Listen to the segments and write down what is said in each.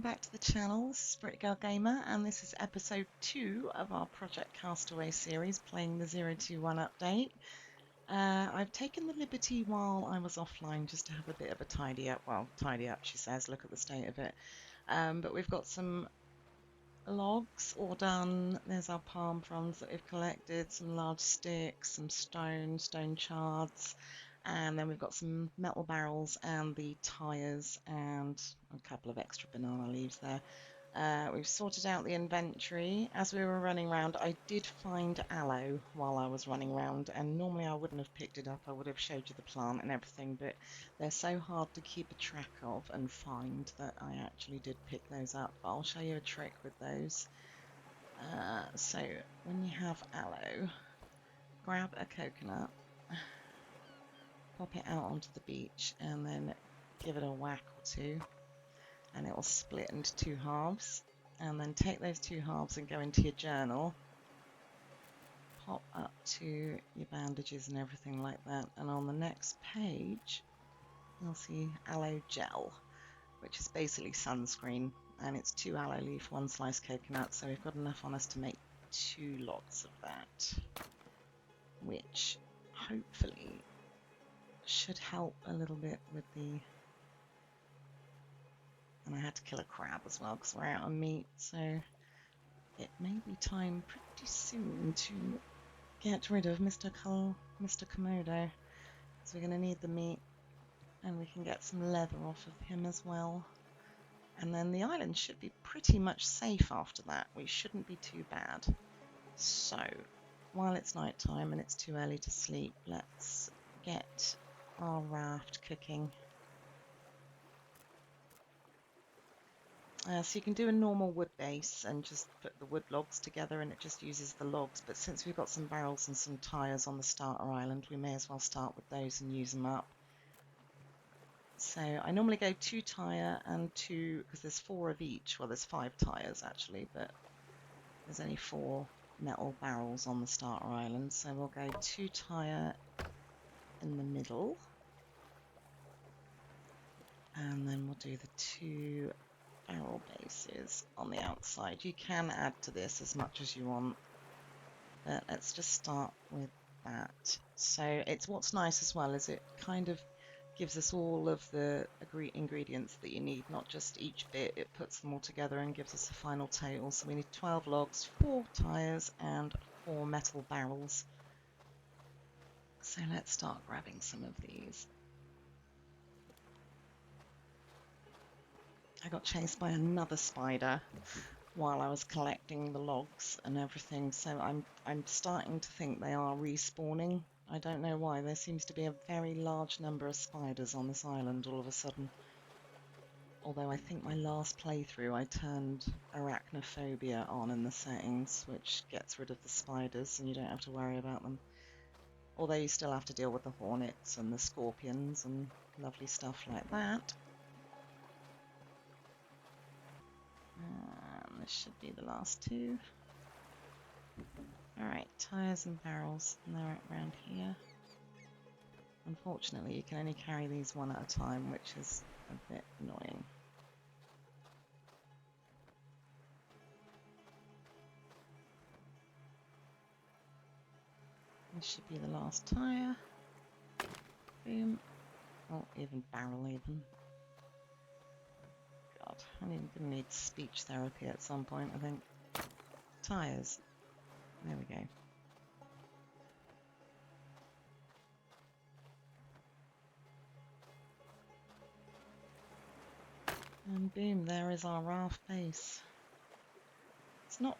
back to the channel. This is Spirit Girl Gamer, and this is episode 2 of our Project Castaway series, playing the 021 update. I've taken the liberty while I was offline just to have a bit of a tidy up. Well, tidy up, she says, look at the state of it. But we've got some logs all done. There's our palm fronds that we've collected, some large sticks, some stone shards. And then we've got some metal barrels and the tyres and a couple of extra banana leaves there. We've sorted out the inventory. As we were running around, I did find aloe while I was running around, and normally I wouldn't have picked it up. I would have showed you the plant and everything, but they're so hard to keep a track of and find that I actually did pick those up. But I'll show you a trick with those. So when you have aloe, grab a coconut, pop it out onto the beach, and then give it a whack or two, and it will split into two halves. And then take those two halves and go into your journal, pop up to your bandages and everything like that, and on the next page you'll see aloe gel, which is basically sunscreen, and it's 2 aloe leaf, 1 sliced coconut, so we've got enough on us to make 2 lots of that, which hopefully should help a little bit with the... And I had to kill a crab as well because we're out on meat, so it may be time pretty soon to get rid of Mr. Komodo, because we're going to need the meat, and we can get some leather off of him as well. And then the island should be pretty much safe after that. We shouldn't be too bad. So while it's night time and it's too early to sleep, let's get our raft cooking. So you can do a normal wood base and just put the wood logs together, and it just uses the logs, but since we've got some barrels and some tyres on the starter island, we may as well start with those and use them up. So I normally go 2 tyre and 2, because there's 4 of each. Well, there's 5 tyres actually, but there's only 4 metal barrels on the starter island, so we'll go 2 tyre in the middle, and then we'll do the 2 barrel bases on the outside. You can add to this as much as you want, but let's just start with that. So it's what's nice as well is it kind of gives us all of the ingredients that you need, not just each bit. It puts them all together and gives us a final total. So we need 12 logs, 4 tyres and 4 metal barrels. So let's start grabbing some of these. I got chased by another spider while I was collecting the logs and everything, so I'm starting to think they are respawning. I don't know why. There seems to be a very large number of spiders on this island all of a sudden. Although I think my last playthrough I turned arachnophobia on in the settings, which gets rid of the spiders and you don't have to worry about them. Although you still have to deal with the hornets and the scorpions and lovely stuff like that. This should be the last 2. Alright, tyres and barrels, and they're right around here. Unfortunately, you can only carry these one at a time, which is a bit annoying. This should be the last tyre. Boom. Oh, even barrel even. God, I'm going to need speech therapy at some point, I think. Tyres. There we go. And boom, there is our raft base. It's not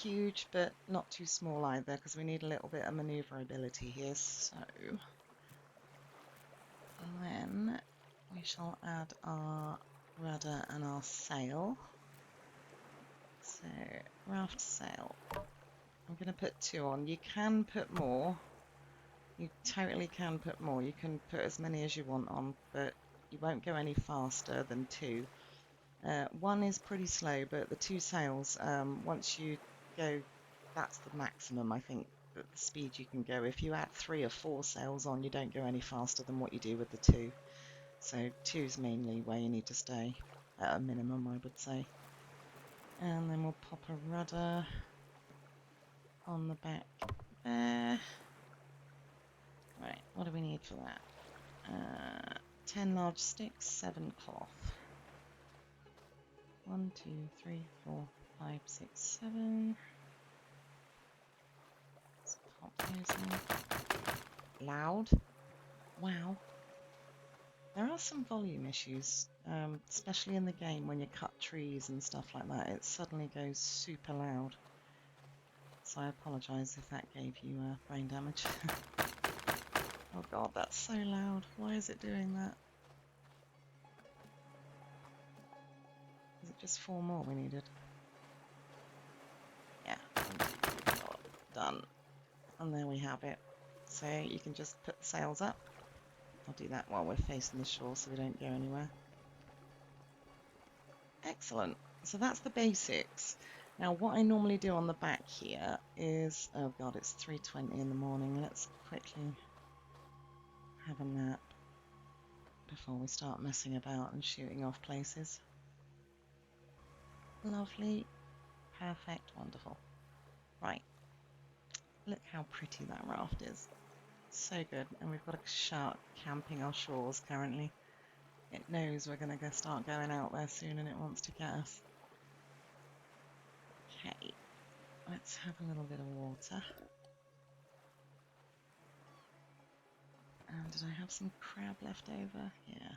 huge, but not too small either, because we need a little bit of maneuverability here. So then we shall add our rudder and our sail. So raft sail. I'm going to put 2 on. You can put more. You totally can put more. You can put as many as you want on, but you won't go any faster than 2. 1 is pretty slow, but the 2 sails, once you go, that's the maximum, I think, the speed you can go. If you add 3 or 4 sails on, you don't go any faster than what you do with the 2. So 2's mainly where you need to stay. at a minimum, I would say. And then we'll pop a rudder on the back there. Right, what do we need for that? 10 large sticks, 7 cloth. 1, 2, 3, 4, 5, 6, 7. Let's pop those in. Loud. Wow. There are some volume issues, especially in the game when you cut trees and stuff like that. It suddenly goes super loud. So I apologise if that gave you brain damage. Oh god, that's so loud. Why is it doing that? Is it just 4 more we needed? Yeah, done. And there we have it. So you can just put the sails up. I'll do that while we're facing the shore so we don't go anywhere. Excellent. So that's the basics. Now what I normally do on the back here is, oh god, it's 3:20 in the morning. Let's quickly have a nap before we start messing about and shooting off places. Lovely. Perfect. Wonderful. Right. Look how pretty that raft is. So good. And we've got a shark camping our shores currently. It knows we're going to start going out there soon and it wants to get us. Okay. Let's have a little bit of water. And did I have some crab left over? Yeah.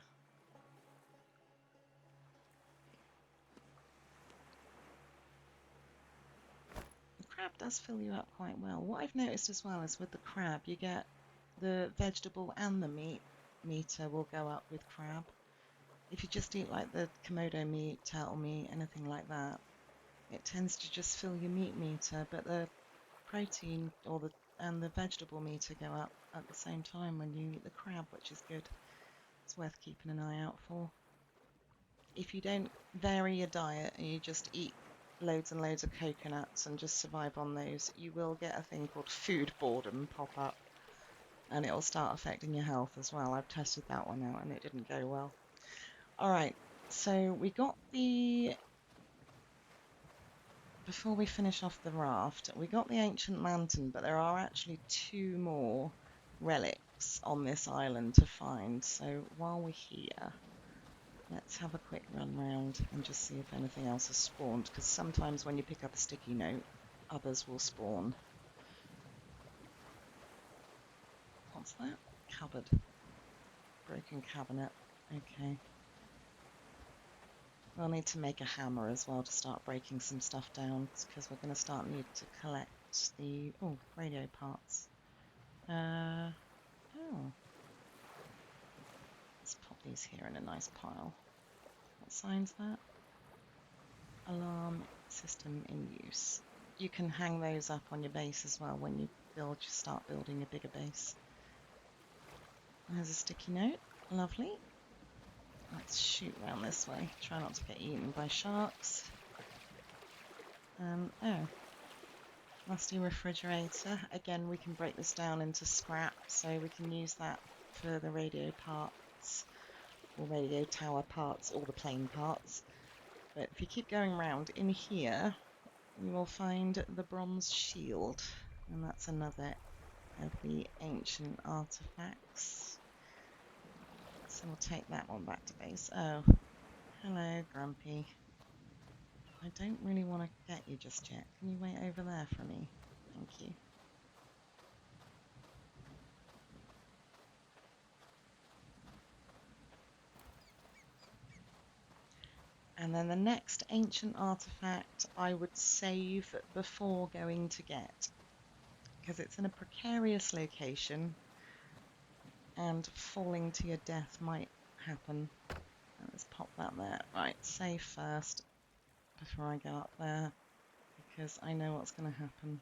The crab does fill you up quite well. What I've noticed as well is with the crab, you get the vegetable and the meat meter will go up with crab. If you just eat like the Komodo meat, turtle meat, anything like that, it tends to just fill your meat meter, but the protein and the vegetable meter go up at the same time when you eat the crab, which is good. It's worth keeping an eye out for. If you don't vary your diet and you just eat loads and loads of coconuts and just survive on those, you will get a thing called food boredom pop up, and it will start affecting your health as well. I've tested that one out and it didn't go well. Alright, so we got before we finish off the raft, we got the ancient lantern, but there are actually 2 more relics on this island to find. So while we're here, let's have a quick run round and just see if anything else has spawned, because sometimes when you pick up a sticky note, others will spawn. What's that? Cupboard. Broken cabinet. Okay. We'll need to make a hammer as well to start breaking some stuff down, because we're going to need to collect the radio parts. Oh, let's pop these here in a nice pile. What sign's that? Alarm system in use. You can hang those up on your base as well when you start building a bigger base. There's a sticky note. Lovely. Let's shoot round this way. Try not to get eaten by sharks. Oh. Musty refrigerator. Again, we can break this down into scrap, so we can use that for the radio parts, or radio tower parts, or the plane parts. But if you keep going around, in here, you will find the bronze shield, and that's another of the ancient artifacts. So we'll take that one back to base. Oh, hello, Grumpy. I don't really want to get you just yet. Can you wait over there for me? Thank you. And then the next ancient artifact I would save before going to get, because it's in a precarious location and falling to your death might happen. Let's pop that there. Right, save first before I go up there, because I know what's going to happen.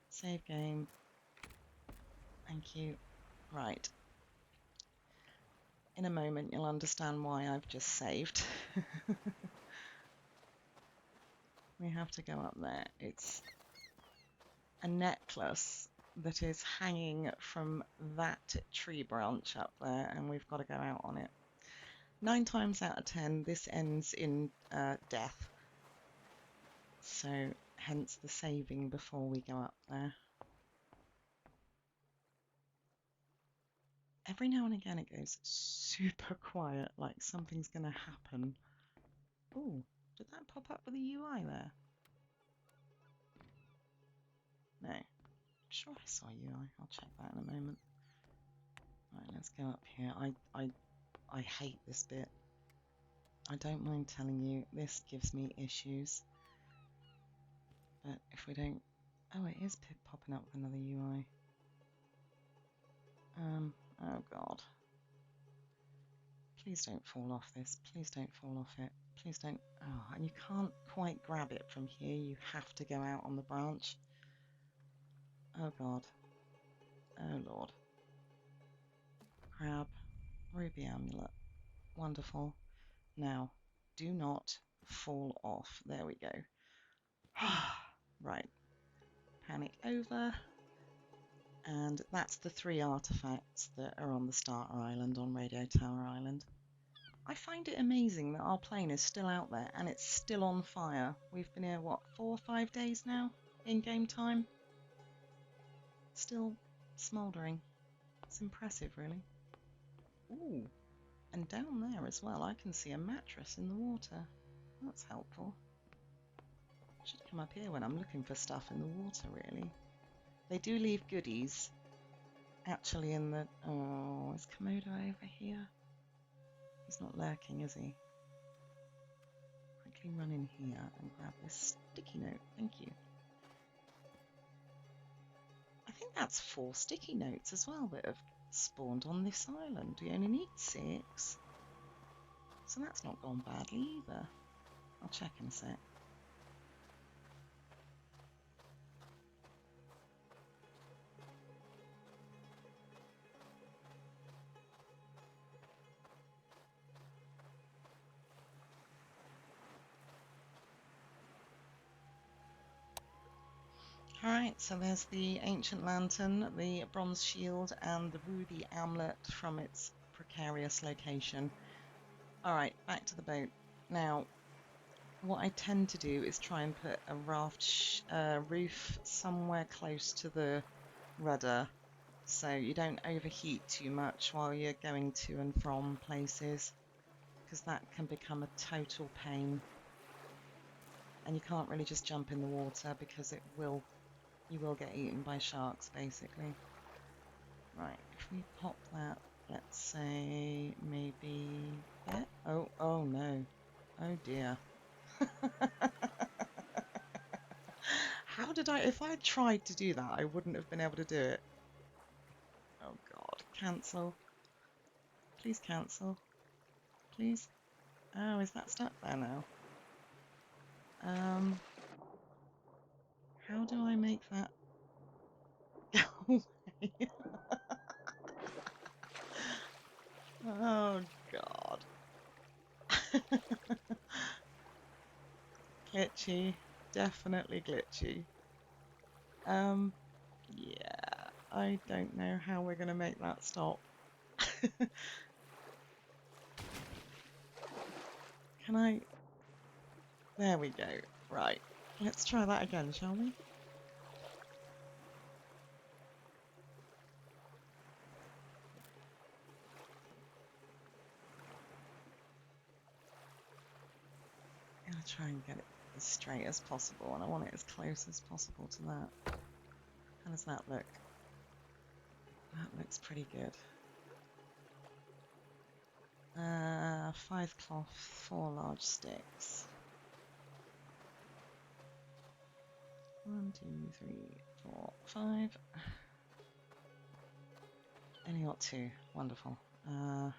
Save game. Thank you. Right. In a moment you'll understand why I've just saved. We have to go up there. It's a necklace that is hanging from that tree branch up there, and we've got to go out on it. 9 times out of 10, this ends in death. So, hence the saving before we go up there. Every now and again it goes super quiet, like something's going to happen. Oh, did that pop up with a UI there? No. I'm sure I saw UI. I'll check that in a moment. Right, let's go up here. I hate this bit. I don't mind telling you, this gives me issues. But if we don't... Oh, it is popping up with another UI. Oh god. Please don't fall off this. Please don't fall off it. Please don't... Oh, and you can't quite grab it from here. You have to go out on the branch. Oh god. Oh lord. Crab. Ruby amulet. Wonderful. Now, do not fall off. There we go. Right. Panic over. And that's the 3 artifacts that are on the starter island on Radio Tower Island. I find it amazing that our plane is still out there and it's still on fire. We've been here, what, 4 or 5 days now in game time? Still smouldering. It's impressive, really. Ooh, and down there as well, I can see a mattress in the water. That's helpful. Should come up here when I'm looking for stuff in the water, really. They do leave goodies, actually, in the... Oh, is Komodo over here? He's not lurking, is he? Quickly run in here and grab this sticky note. Thank you. I think that's 4 sticky notes as well that have spawned on this island. We only need 6. So that's not gone badly either. I'll check in a sec. Alright, so there's the ancient lantern, the bronze shield, and the ruby amulet from its precarious location. Alright, back to the boat. Now, what I tend to do is try and put a raft roof somewhere close to the rudder so you don't overheat too much while you're going to and from places, because that can become a total pain. And you can't really just jump in the water because you will get eaten by sharks, basically. Right, if we pop that, let's say maybe there. Oh no. Oh dear. How did if I had tried to do that, I wouldn't have been able to do it. Oh god, cancel. Please cancel. Please. Oh, is that stuck there now? How do I make that go away? Oh god. Glitchy. Definitely glitchy. Yeah, I don't know how we're gonna make that stop. Can I? There we go. Right. Let's try that again, shall we? I'm gonna try and get it as straight as possible, and I want it as close as possible to that. How does that look? That looks pretty good. 5 cloth, 4 large sticks. 1, 2, 3, 4, 5. Only got 2. Wonderful. I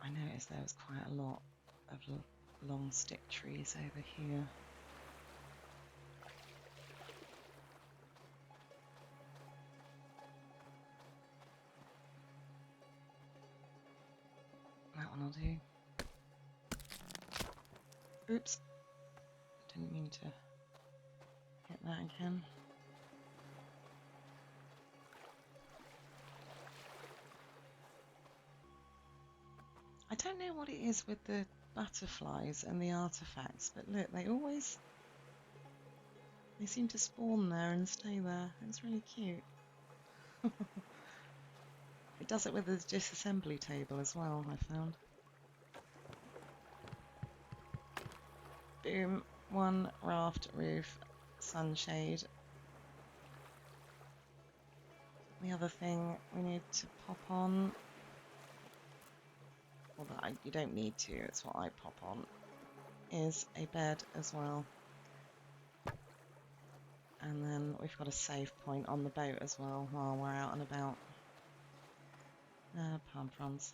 noticed there was quite a lot of long stick trees over here. That one will do. Oops. Didn't mean to hit that again. I don't don't know what it is with the butterflies and the artifacts, but look, they seem to spawn there and stay there. It's really cute. It does it with the disassembly table as well, I found. Boom. One raft roof, sunshade. The other thing we need to pop on, well, you don't need to, it's what I pop on, is a bed as well. And then we've got a save point on the boat as well while we're out and about. Palm fronds.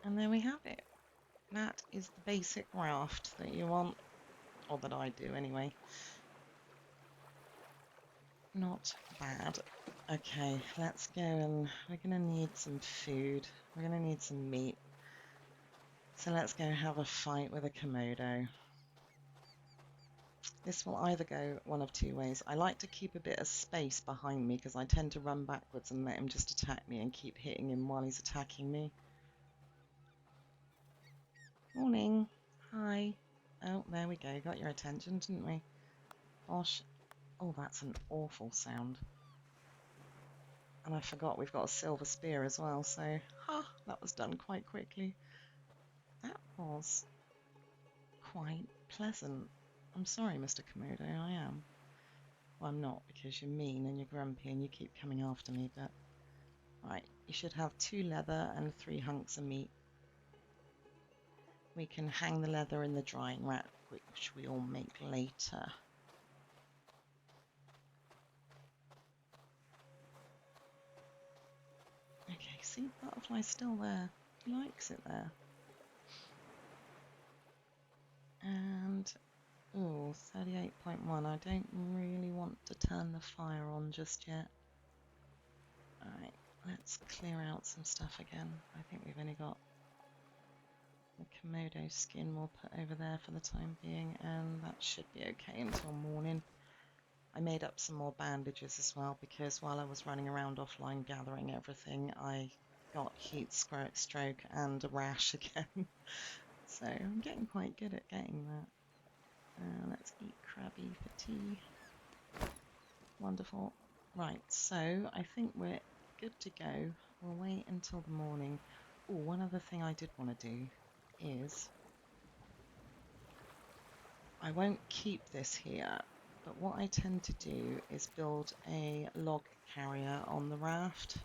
And there we have it. That is the basic raft that you want, or that I do anyway. Not bad. Okay, let's go, and we're going to need some food. We're going to need some meat. So let's go have a fight with a Komodo. This will either go one of two ways. I like to keep a bit of space behind me because I tend to run backwards and let him just attack me and keep hitting him while he's attacking me. Morning. Hi. Oh, there we go. Got your attention, didn't we? Gosh. Oh, that's an awful sound. And I forgot we've got a silver spear as well, so that was done quite quickly. That was quite pleasant. I'm sorry, Mr. Komodo, I am. Well, I'm not, because you're mean and you're grumpy and you keep coming after me, but... Right, you should have 2 leather and 3 hunks of meat. We can hang the leather in the drying rack, which we'll make later. Okay, see, the butterfly's still there. He likes it there. And... ooh, 38.1. I don't really want to turn the fire on just yet. Alright, let's clear out some stuff again. I think we've only got the Komodo skin we'll put over there for the time being, and that should be okay until morning. I made up some more bandages as well, because while I was running around offline gathering everything, I got heat stroke and a rash again. So I'm getting quite good at getting that. Let's eat crabby for tea. Wonderful. Right, so I think we're good to go. We'll wait until the morning. Oh, one other thing I did want to do is... I won't keep this here, but what I tend to do is build a log carrier on the raft.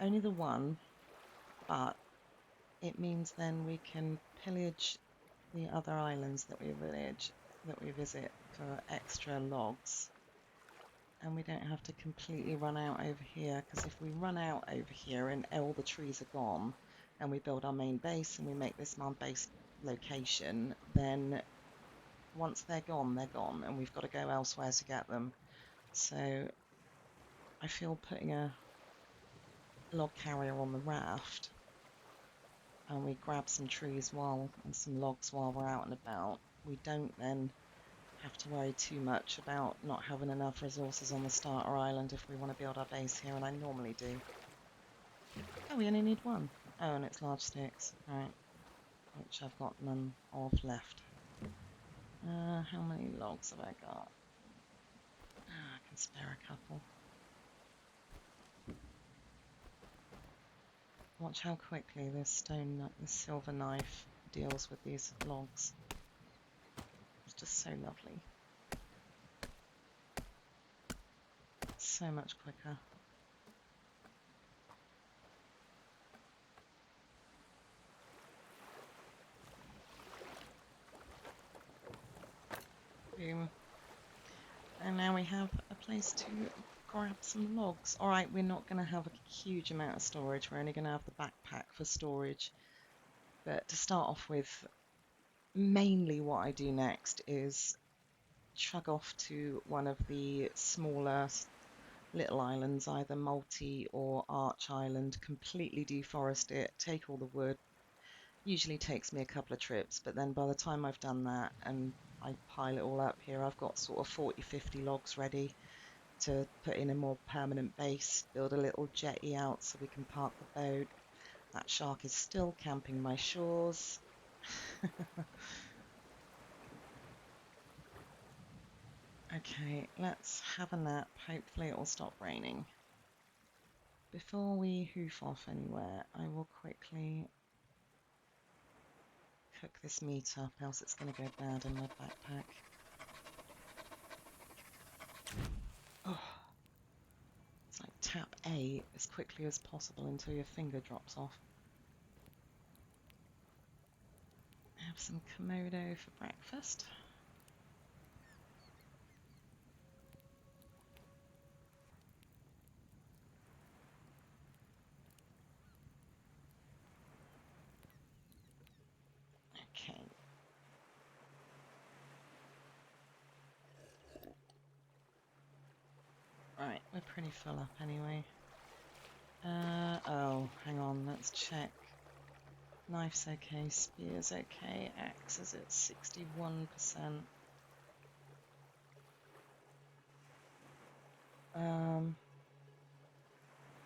Only the one, but it means then we can pillage the other islands that we visit for extra logs. And we don't have to completely run out over here, because if we run out over here and all the trees are gone, and we build our main base and we make this our base location, then once they're gone, and we've got to go elsewhere to get them. So I feel putting a log carrier on the raft, and we grab some trees and some logs while we're out and about, we don't then have to worry too much about not having enough resources on the starter island if we want to build our base here, and I normally do. Oh, we only need one. Oh, and it's large sticks. Right. Which I've got none of left. How many logs have I got? I can spare a couple. Watch how quickly this silver knife deals with these logs. It's just so lovely. So much quicker. Boom. And now we have a place to grab some logs. Alright, we're not going to have a huge amount of storage. We're only going to have the backpack for storage. But to start off with, mainly what I do next is chug off to one of the smaller little islands, either Multi or Arch Island, completely deforest it, take all the wood. Usually takes me a couple of trips, but then by the time I've done that and I pile it all up here, I've got sort of 40-50 logs ready, to put in a more permanent base, build a little jetty out so we can park the boat. That shark is still camping my shores. Okay, let's have a nap. Hopefully it will stop raining. Before we hoof off anywhere, I will quickly cook this meat up, else it's going to go bad in my backpack. Oh, it's like tap A as quickly as possible until your finger drops off. Have some Komodo for breakfast. Okay. Right, we're pretty full up anyway. Oh, hang on, let's check. Knife's okay, spear's okay, axe is at 61%.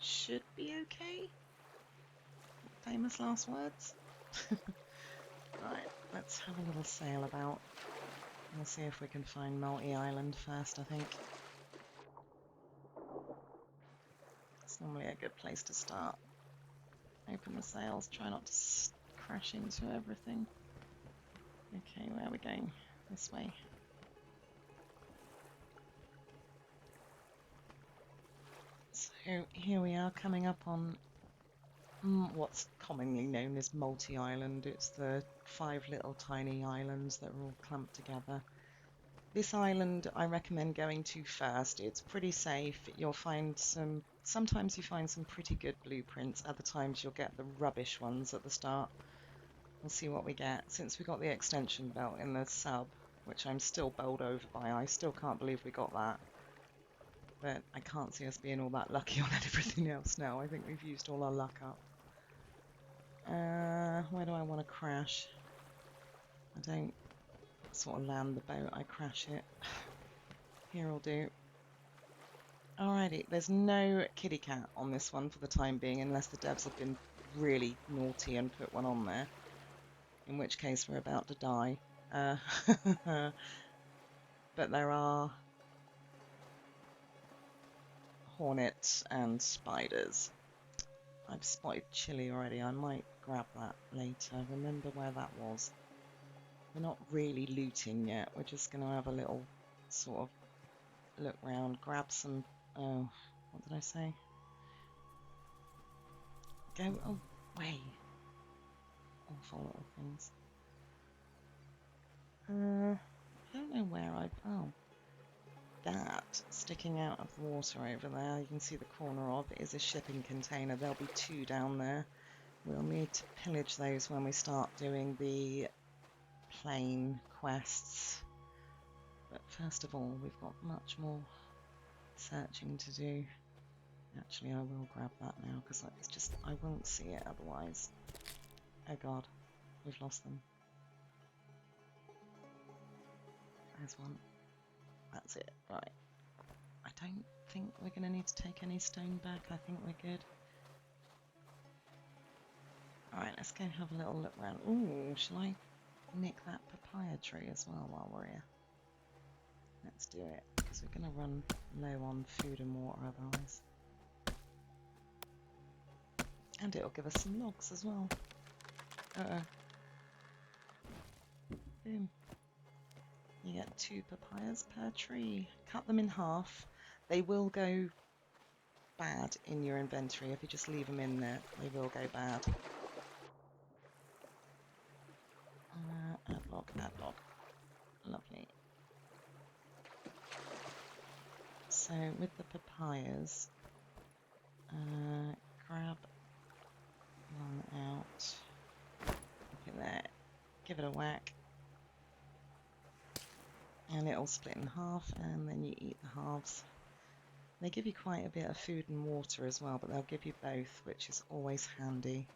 Should be okay. Famous last words. Right, let's have a little sail about. We'll see if we can find multi-island first, I think. It's normally a good place to start. Open the sails, try not to crash into everything. Okay, where are we going? This way. So here we are coming up on what's commonly known as multi-island. It's the 5 little tiny islands that are all clumped together. This island I recommend going to first. It's pretty safe. You'll find sometimes you find some pretty good blueprints. Other times you'll get the rubbish ones at the start. We'll see what we get. Since we got the extension belt in the sub, which I'm still bowled over by, I still can't believe we got that. But I can't see us being all that lucky on everything else now. I think we've used all our luck up. Where do I want to crash? I don't sort of land the boat, I crash it. Here'll do. Alrighty, there's no kitty cat on this one for the time being, unless the devs have been really naughty and put one on there. In which case we're about to die. But there are hornets and spiders. I've spotted chili already, I might grab that later. Remember where that was. We're not really looting yet, we're just going to have a little sort of look round, grab some, oh, what did I say? Go away. Awful little things. I don't know where oh, that sticking out of the water over there, you can see the corner of it is a shipping container. There'll be 2 down there. We'll need to pillage those when we start doing the plane quests. But first of all, we've got much more searching to do. Actually, I will grab that now because it's just, I won't see it otherwise. Oh god, we've lost them. There's one. That's it, right. I don't think we're going to need to take any stone back. I think we're good. Alright, let's go have a little look around. Ooh, shall I nick that papaya tree as well while we're here? Let's do it, because we're going to run low on food and water otherwise. And it'll give us some logs as well. Boom. You get 2 papayas per tree. Cut them in half. They will go bad in your inventory. If you just leave them in there, they will go bad. Add log. Lovely. So with the papayas, grab one out. Look at that. Give it a whack. And it'll split in half, and then you eat the halves. They give you quite a bit of food and water as well, but they'll give you both, which is always handy.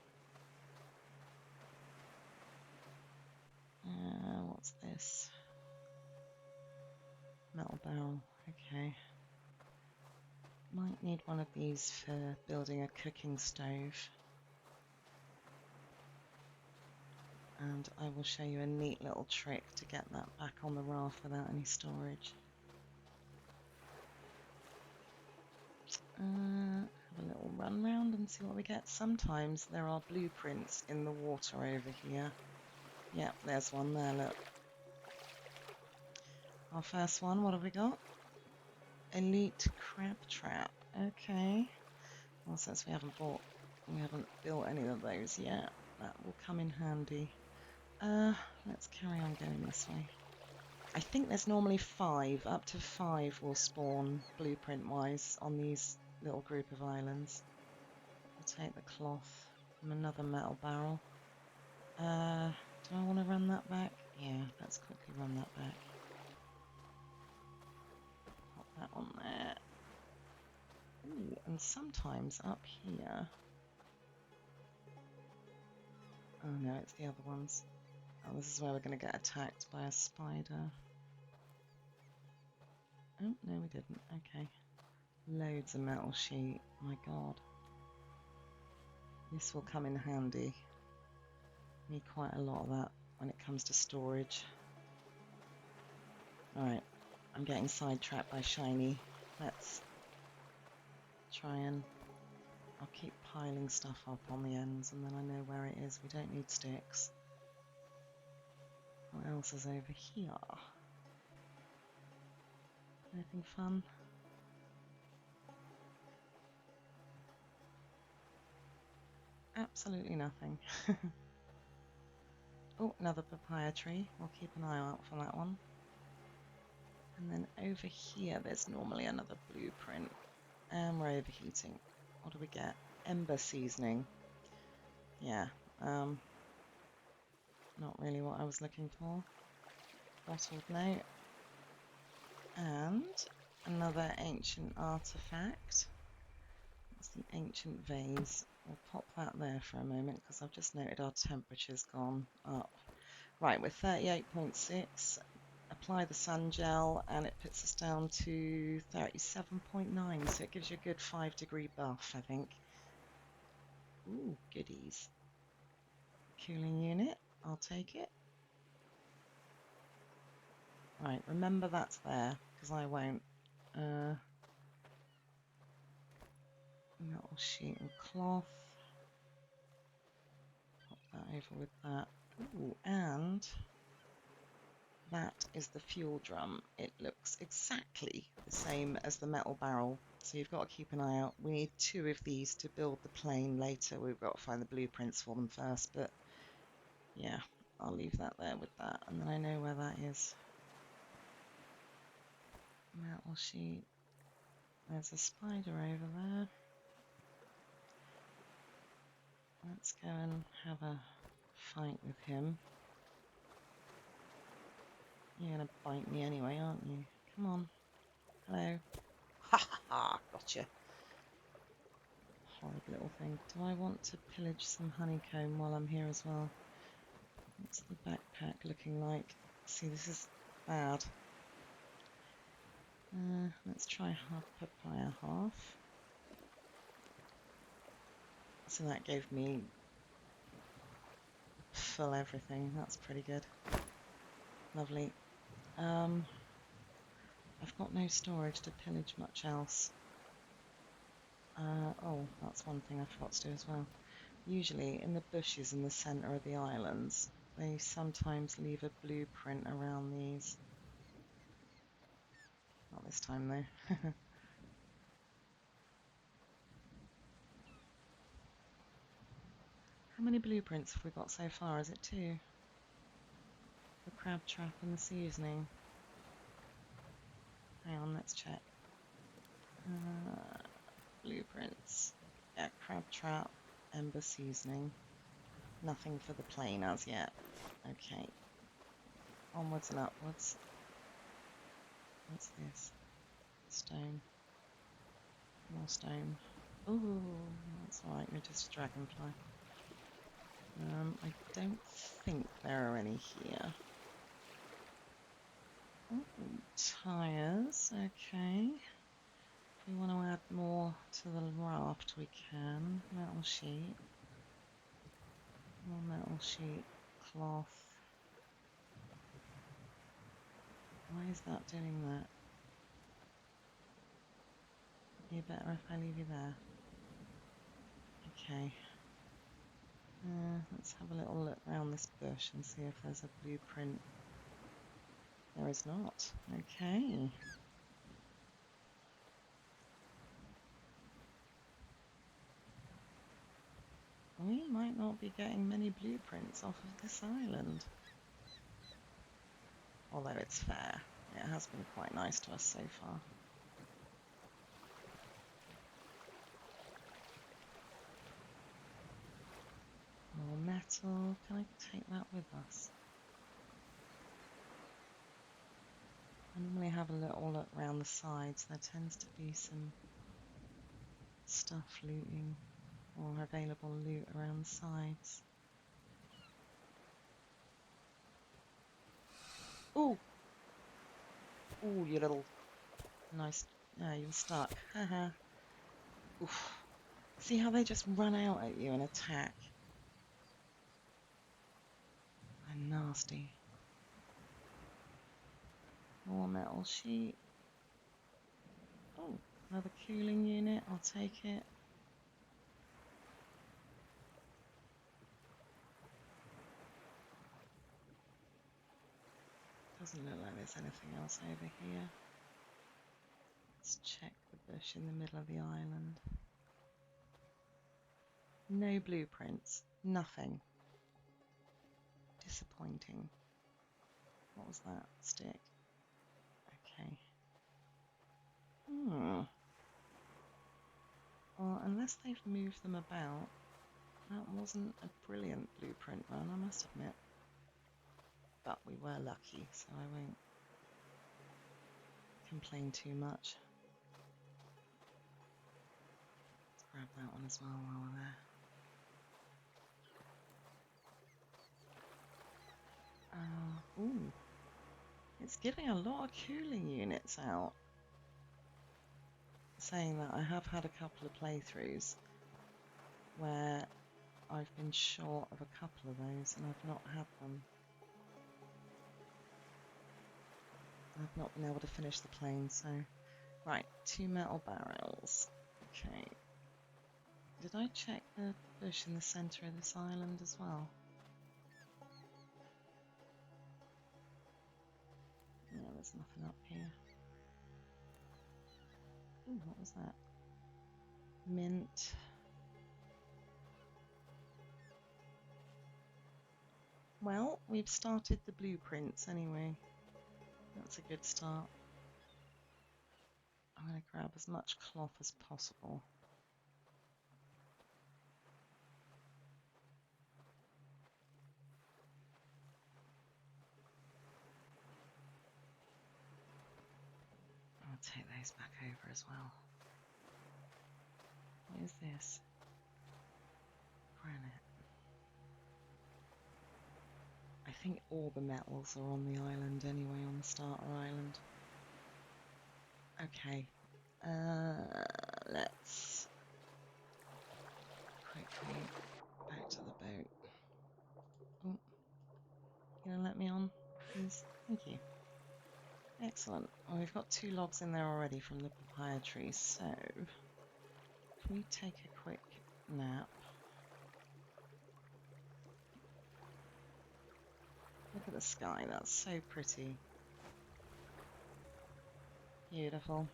What's this? Metal barrel, okay. Might need one of these for building a cooking stove. And I will show you a neat little trick to get that back on the raft without any storage. Have a little run round and see what we get. Sometimes there are blueprints in the water over here. Yep, there's one there, look. Our first one, what have we got? Elite crab trap. Okay. Well, since we haven't built any of those yet, that will come in handy. Let's carry on going this way. I think there's normally 5, up to 5 will spawn blueprint-wise on these little group of islands. I'll take the cloth from another metal barrel. Do I want to run that back? Yeah, let's quickly run that back. Pop that on there. Ooh, and sometimes up here... Oh no, it's the other ones. Oh, this is where we're going to get attacked by a spider. Oh, no we didn't. Okay. Loads of metal sheet. My god. This will come in handy. Need quite a lot of that when it comes to storage. Alright. I'm getting sidetracked by shiny. Let's try and... I'll keep piling stuff up on the ends and then I know where it is. We don't need sticks. What else is over here? Anything fun? Absolutely nothing. Oh, another papaya tree. We'll keep an eye out for that one. And then over here there's normally another blueprint. And we're overheating. What do we get? Ember seasoning. Yeah, not really what I was looking for. Bottled note. And another ancient artifact. It's the ancient vase. We'll pop that there for a moment because I've just noted our temperature's gone up. Right, we're 38.6. Apply the sun gel and it puts us down to 37.9, so it gives you a good 5-degree buff, I think. Ooh, goodies. Cooling unit, I'll take it. Right, remember that's there, because I won't. Metal sheet and cloth. Pop that over with that. Ooh, and that is the fuel drum. It looks exactly the same as the metal barrel, so you've got to keep an eye out. We need 2 of these to build the plane later. We've got to find the blueprints for them first, but yeah, I'll leave that there with that, and then I know where that is. Metal sheet. There's a spider over there. Let's go and have a fight with him. You're gonna bite me anyway, aren't you? Come on. Hello. Ha ha ha! Gotcha. Horrid little thing. Do I want to pillage some honeycomb while I'm here as well? What's the backpack looking like? See, this is bad. Let's try half papaya, half. So that gave me full everything. That's pretty good. Lovely. I've got no storage to pillage much else. Oh, that's one thing I forgot to do as well. Usually in the bushes in the centre of the islands, they sometimes leave a blueprint around these. Not this time though. How many blueprints have we got so far? Is it 2? The crab trap and the seasoning. Hang on, let's check. Blueprints. Yeah, crab trap, ember seasoning. Nothing for the plane as yet. Okay. Onwards and upwards. What's this? Stone. More stone. Ooh, that's alright, we're just a dragonfly. I don't think there are any here. Ooh, tyres, okay. we want to add more to the raft, we can. Metal sheet. More metal sheet. Cloth. Why is that doing that? You better if I leave you there. Okay. Let's have a little look around this bush and see if there's a blueprint. There is not. Okay. We might not be getting many blueprints off of this island. Although it's fair. It has been quite nice to us so far. More metal. Can I take that with us? I normally have a little look around the sides. There tends to be some stuff looting or available loot around the sides. Ooh! Ooh, you little... Nice... Yeah, you're stuck. Haha. Oof. See how they just run out at you and attack? They're nasty. More metal sheet. Oh, another cooling unit. I'll take it. Doesn't look like there's anything else over here. Let's check the bush in the middle of the island. No blueprints. Nothing. Disappointing. What was that? Stick. Okay. Well, unless they've moved them about, that wasn't a brilliant blueprint run, I must admit. But we were lucky, so I won't complain too much. Let's grab that one as well while we're there. Ooh. It's giving a lot of cooling units out. Saying that, I have had a couple of playthroughs where I've been short of a couple of those and I've not had them. I've not been able to finish the plane, so... Right, 2 metal barrels. Okay. Did I check the bush in the centre of this island as well? No, there's nothing up here. Ooh, what was that? Mint. Well, we've started the blueprints anyway. That's a good start. I'm going to grab as much cloth as possible. I'll take those back over as well. What is this? Granite. I think all the metals are on the island anyway, on the starter island. Okay. Let's quickly back to the boat. Oh, you gonna let me on, please? Thank you. Excellent. Well, we've got 2 logs in there already from the papaya tree, so can we take a quick nap? Look at the sky, that's so pretty. Beautiful.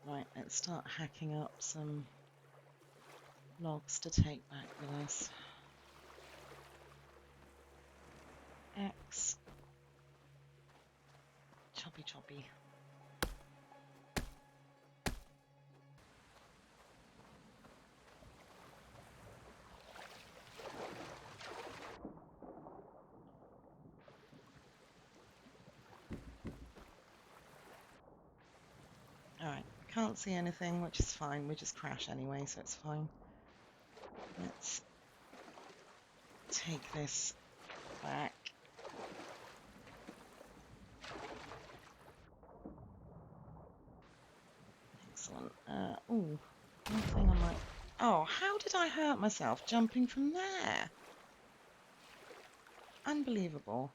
Right, let's start hacking up some logs to take back with us. Axe. Choppy choppy. Alright, can't see anything, which is fine. We just crash anyway, so it's fine. Let's take this back. on. Oh, one thing I might... Oh, how did I hurt myself jumping from there? Unbelievable.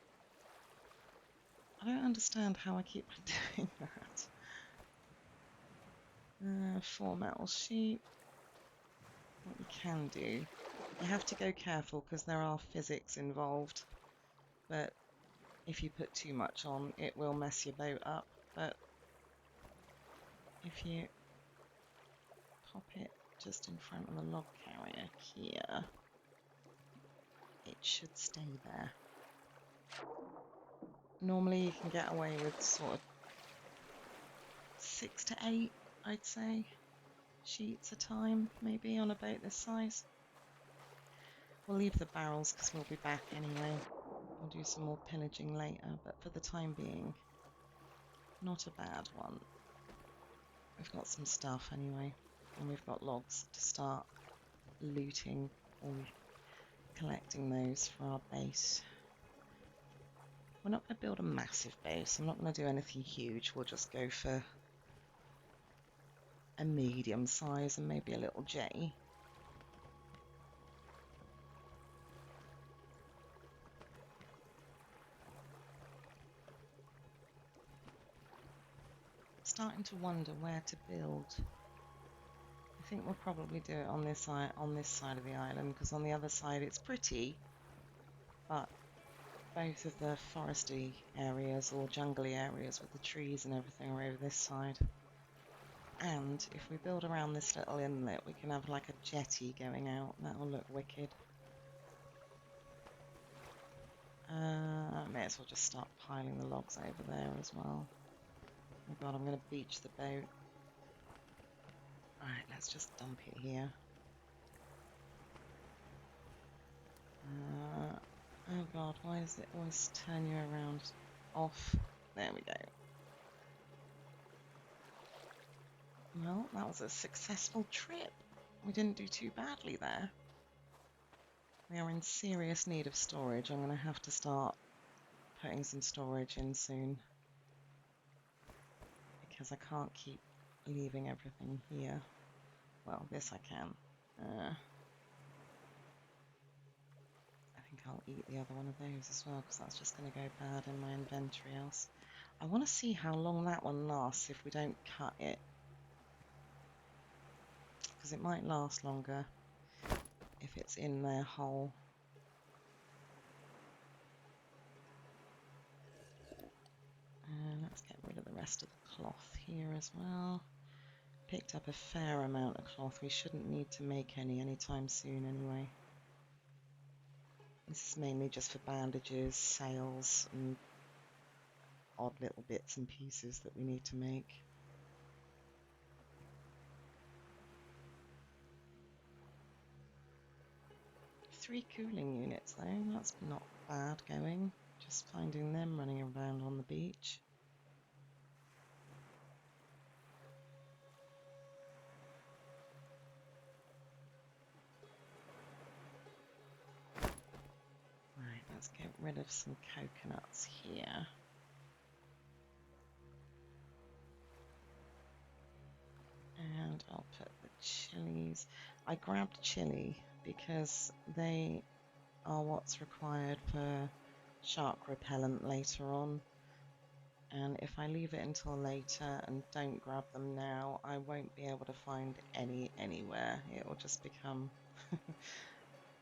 I don't understand how I keep doing that. 4 metal sheep. What we can do, you have to go careful because there are physics involved, but if you put too much on, it will mess your boat up. But if you pop it just in front of the log carrier here, it should stay there. Normally you can get away with sort of 6 to 8, I'd say, sheets a time, maybe, on a boat this size. We'll leave the barrels because we'll be back anyway. We'll do some more pillaging later, but for the time being, not a bad one. We've got some stuff anyway, and we've got logs to start looting or collecting those for our base. We're not going to build a massive base. I'm not going to do anything huge. We'll just go for a medium size and maybe a little jetty. Starting to wonder where to build. I think we'll probably do it on this side of the island, because on the other side it's pretty, but both of the foresty areas or jungly areas with the trees and everything are over this side. And if we build around this little inlet, we can have like a jetty going out. That'll look wicked. May as well just start piling the logs over there as well. Oh god, I'm going to beach the boat. Alright, let's just dump it here. Oh god, why does it always turn you around off? There we go. Well, that was a successful trip. We didn't do too badly there. We are in serious need of storage. I'm going to have to start putting some storage in soon, because I can't keep leaving everything here. Well, this I can. I think I'll eat the other one of those as well, because that's just going to go bad in my inventory else. I want to see how long that one lasts if we don't cut it, because it might last longer if it's in there whole. Let's get rid of the rest of the cloth here as well. Picked up a fair amount of cloth. We shouldn't need to make any anytime soon anyway. This is mainly just for bandages, sails, and odd little bits and pieces that we need to make. 3 cooling units though, that's not bad going. Just finding them running around on the beach. Right, let's get rid of some coconuts here. And I'll put the chilies. I grabbed chili because they are what's required for shark repellent later on. And if I leave it until later and don't grab them now, I won't be able to find any anywhere. It will just become...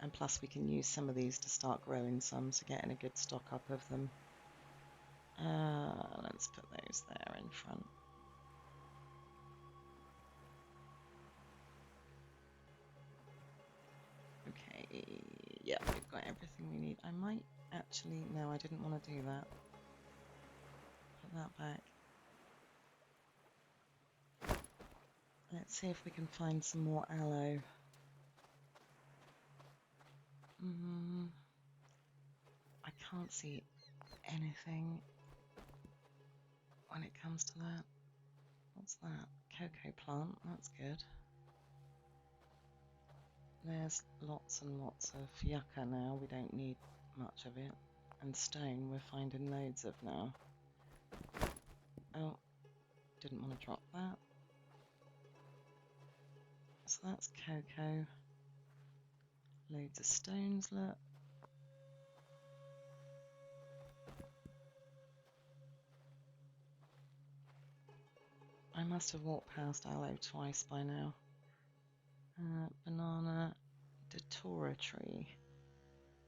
And plus we can use some of these to start growing some, so getting a good stock up of them. Let's put those there in front. Okay, yeah, we've got everything we need. I might actually... No, I didn't want to do that. Put that back. Let's see if we can find some more aloe. I can't see anything when it comes to that. What's that? Cocoa plant, that's good. There's lots and lots of yucca now, we don't need much of it. And stone, we're finding loads of now. Oh, didn't want to drop that. so that's cocoa. Loads of stones, look. I must have walked past aloe twice by now. Banana, datura tree.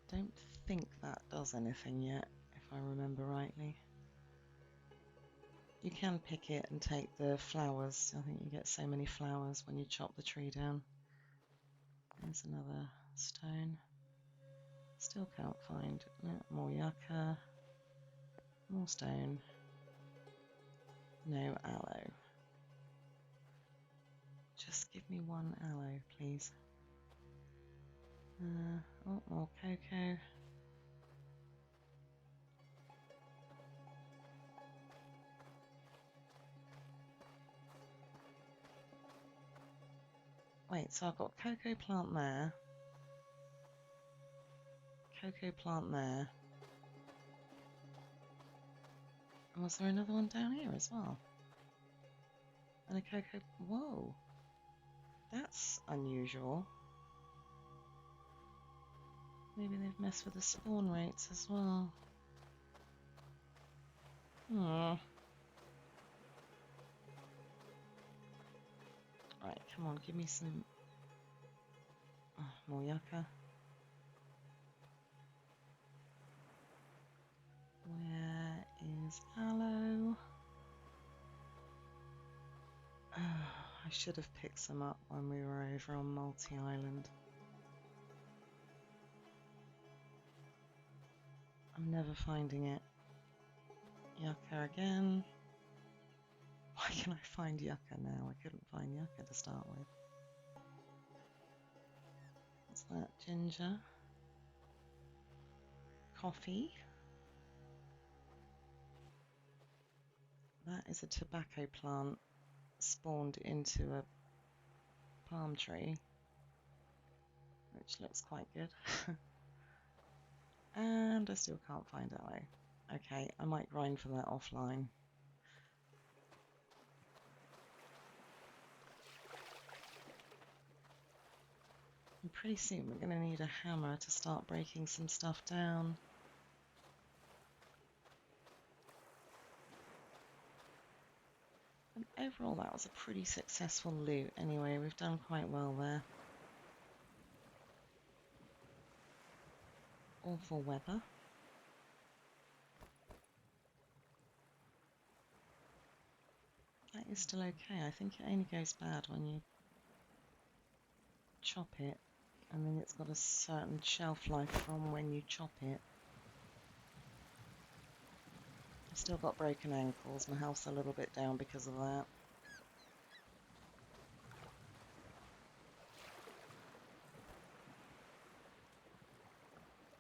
Don't think that does anything yet, if I remember rightly. You can pick it and take the flowers. I think you get so many flowers when you chop the tree down. There's another stone. Still can't find. More yucca. More stone. No aloe. Just give me one aloe, please. Oh, more cocoa. Wait, so I've got cocoa plant there. Cocoa plant there. And was there another one down here as well? And a cocoa... Whoa! That's unusual. Maybe they've messed with the spawn rates as well. Hmm. Right, come on, give me some... Oh, more yucca. Where is aloe? Oh, I should have picked some up when we were over on Multi-Island. I'm never finding it. Yucca again. Why can I find yucca now? I couldn't find yucca to start with. What's that? Ginger. Coffee. That is a tobacco plant spawned into a palm tree, which looks quite good. And I still can't find aloe. Okay, I might grind for that offline. And pretty soon we're going to need a hammer to start breaking some stuff down. And overall that was a pretty successful loot anyway, we've done quite well there. Awful weather. That is still okay. I think it only goes bad when you chop it, and then it's got a certain shelf life from when you chop it. I've still got broken ankles, my health's a little bit down because of that.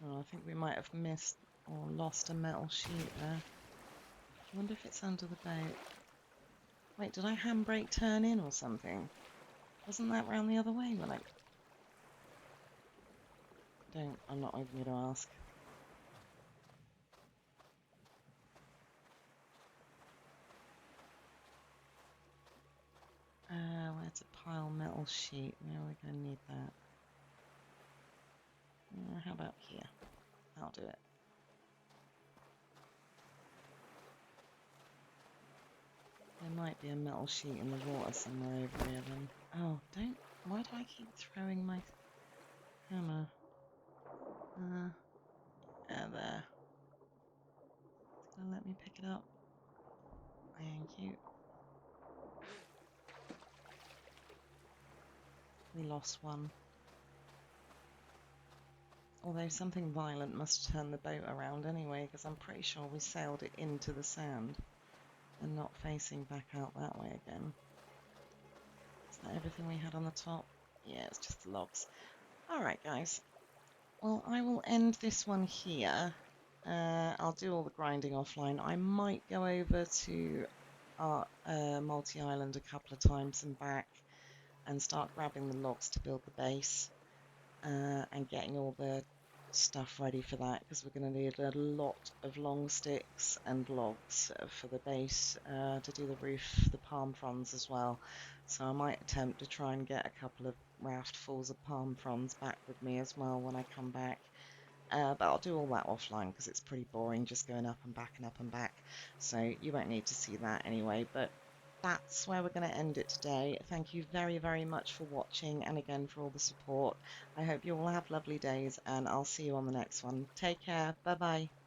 Oh, I think we might have missed or lost a metal sheet there. I wonder if it's under the boat. Wait, did I handbrake turn in or something? Wasn't that round the other way when I... I'm not even going to ask. Where to pile metal sheet? Where are we going to need that? How about here? I'll do it. There might be a metal sheet in the water somewhere over here then. Oh, why do I keep throwing my hammer? There. It's gonna let me pick it up. Thank you. We lost one. Although something violent must turn the boat around anyway, because I'm pretty sure we sailed it into the sand and not facing back out that way again. Is that everything we had on the top? Yeah, it's just the logs. Alright guys, well I will end this one here. I'll do all the grinding offline. I might go over to our multi-island a couple of times and back and start grabbing the logs to build the base and getting all the stuff ready for that because we're going to need a lot of long sticks and logs for the base to do the roof, the palm fronds as well. So I might attempt to try and get a couple of raftfuls of palm fronds back with me as well when I come back. But I'll do all that offline because it's pretty boring just going up and back and up and back. So you won't need to see that anyway. But that's where we're going to end it today. Thank you very, very much for watching and again for all the support. I hope you all have lovely days and I'll see you on the next one. Take care. Bye bye.